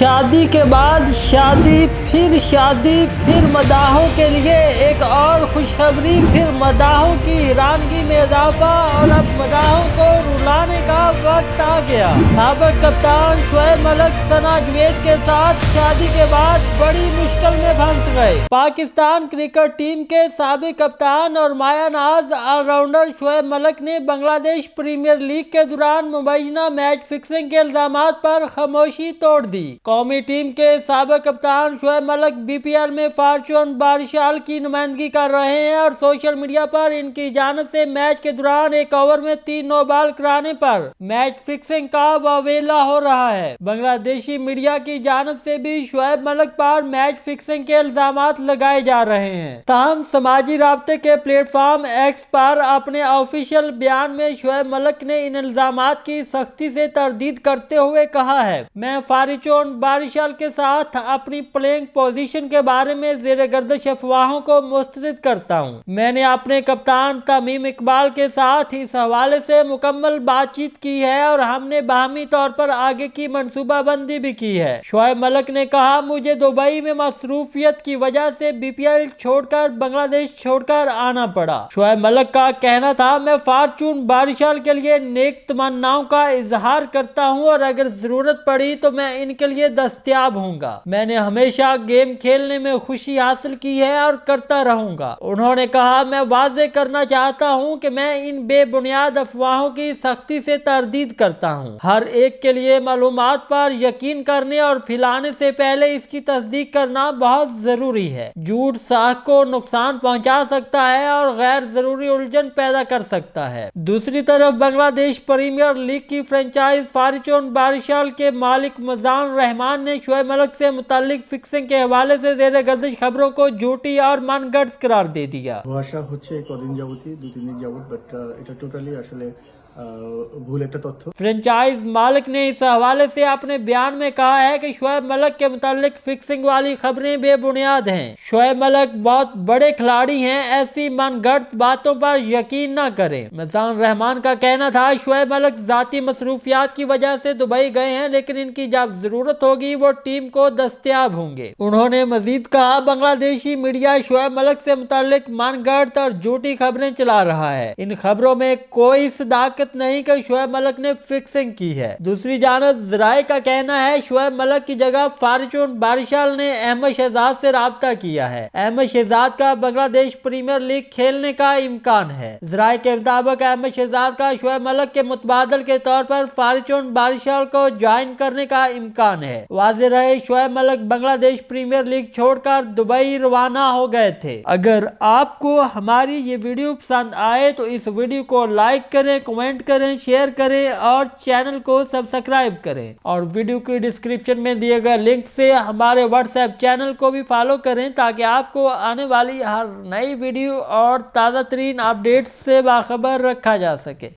शादी के बाद शादी, फिर मदाहों के लिए एक और खुशखबरी, फिर मदाहों की हीरानगी में इजाफा और अब मदाहों को रुलाने का वक्त आ गया। साबिक कप्तान शोएब मलिक सना जुवैद के साथ शादी के बाद बड़ी मुश्किल में फंस गए। पाकिस्तान क्रिकेट टीम के साबिक कप्तान और माया नाज ऑलराउंडर शोएब मलिक ने बांग्लादेश प्रीमियर लीग के दौरान मुबैना मैच फिक्सिंग के इल्जामात पर खामोशी तोड़ दी। कौमी टीम के साबिक कप्तान शोएब मलिक बीपीएल में फॉर्चून बारिशाल की नुमाइंदगी कर रहे हैं और सोशल मीडिया पर इनकी जानिब से मैच के दौरान एक ओवर में 3 नो बॉल कराने पर मैच फिक्सिंग का वावेला हो रहा है। बांग्लादेशी मीडिया की जानिब से भी शोएब मलिक पर मैच फिक्सिंग के इल्जामात लगाए जा रहे हैं। ताहम समाजी राब्ते के प्लेटफॉर्म एक्स पर अपने ऑफिशियल बयान में शोएब मलिक ने इन इल्जामात की सख्ती से तरदीद करते हुए कहा है, मैं फॉर्चून बारिशाल के साथ अपनी प्लेइंग पोजीशन के बारे में ज़ेरे गर्दिश अफवाहों को मुस्तरद करता हूं। मैंने अपने कप्तान तमीम इकबाल के साथ इस हवाले से मुकम्मल बातचीत की है और हमने बाहमी तौर पर आगे की मंसूबाबंदी भी की है। शोएब मलिक ने कहा, मुझे दुबई में मसरूफियत की वजह से बीपीएल छोड़कर बांग्लादेश छोड़कर आना पड़ा। शोएब मलिक का कहना था, मैं फॉर्चून बारिशाल के लिए नेक तमन्नाओं का इजहार करता हूं और अगर जरूरत पड़ी तो मैं इनके लिए दस्तयाब हूँगा। मैंने हमेशा गेम खेलने में खुशी हासिल की है और करता रहूंगा। उन्होंने कहा, मैं वाज़ेह करना चाहता हूं कि मैं इन बेबुनियाद अफवाहों की सख्ती से तरदीद करता हूं। हर एक के लिए मालूमात पर यकीन करने और फैलाने से पहले इसकी तस्दीक करना बहुत जरूरी है। झूठ साख को नुकसान पहुंचा सकता है और गैर जरूरी उलझन पैदा कर सकता है। दूसरी तरफ बांग्लादेश प्रीमियर लीग की फ्रेंचाइज फॉर्चून बारिशाल के मालिक मजान रहमान ने शोएब मलिक से मुतालिक फिक्सिंग के हवाले से ज़ेरे गर्दिश खबरों को झूठी और मनगढ़ंत करार दे दिया। কুয়াশা হচ্ছে কদিন যাবতই 2-3 দিন যাবত, বাট এটা টোটালি আসলে ভুল একটা তথ্য। फ्रेंचाइज मालिक ने इस हवाले से अपने बयान में कहा है कि शोएब मलिक के मुतालिक फिक्सिंग वाली खबरें बेबुनियाद हैं। शोएब मलिक बहुत बड़े खिलाड़ी हैं, ऐसी मनगढ़ंत बातों पर यकीन न करें। मजान रहमान का कहना था, शोएब मलिक जाती मसरूफियात की वजह से दुबई गए हैं, लेकिन इनकी जब जरूरत होगी वो टीम को दस्तयाब होंगे। उन्होंने मजीद कहा, बांग्लादेशी मीडिया शोएब मलिक से मुतालिक मनगढ़ंत और झूठी खबरें चला रहा है। इन खबरों में कोई सदाकत नहीं कि शोएब मलिक ने फिक्सिंग की है। दूसरी जानब ज़राए का कहना है, शोएब मलिक की जगह फॉर्चून बारिशाल ने अहमद शहजाद से राब्ता किया है। अहमद शहजाद का बांग्लादेश प्रीमियर लीग खेलने का इम्कान है। ज़राए के मुताबिक अहमद शहजाद का शोएब मलिक के मुतबादल के तौर पर फॉर्चून बारिशाल को ज्वाइन करने का इम्कान है। वाज़ेह रहे, शोएब मलिक बांग्लादेश प्रीमियर लीग छोड़कर दुबई रवाना हो गए थे। अगर आपको हमारी ये वीडियो पसंद आए तो इस वीडियो को लाइक करें, कमेंट करें, शेयर करें और चैनल को सब्सक्राइब करें। और वीडियो की डिस्क्रिप्शन में दिए गए लिंक से हमारे व्हाट्सएप चैनल को भी फॉलो करें ताकि आपको आने वाली हर नई वीडियो और ताज़ा तरीन अपडेट्स से बाखबर रखा जा सके।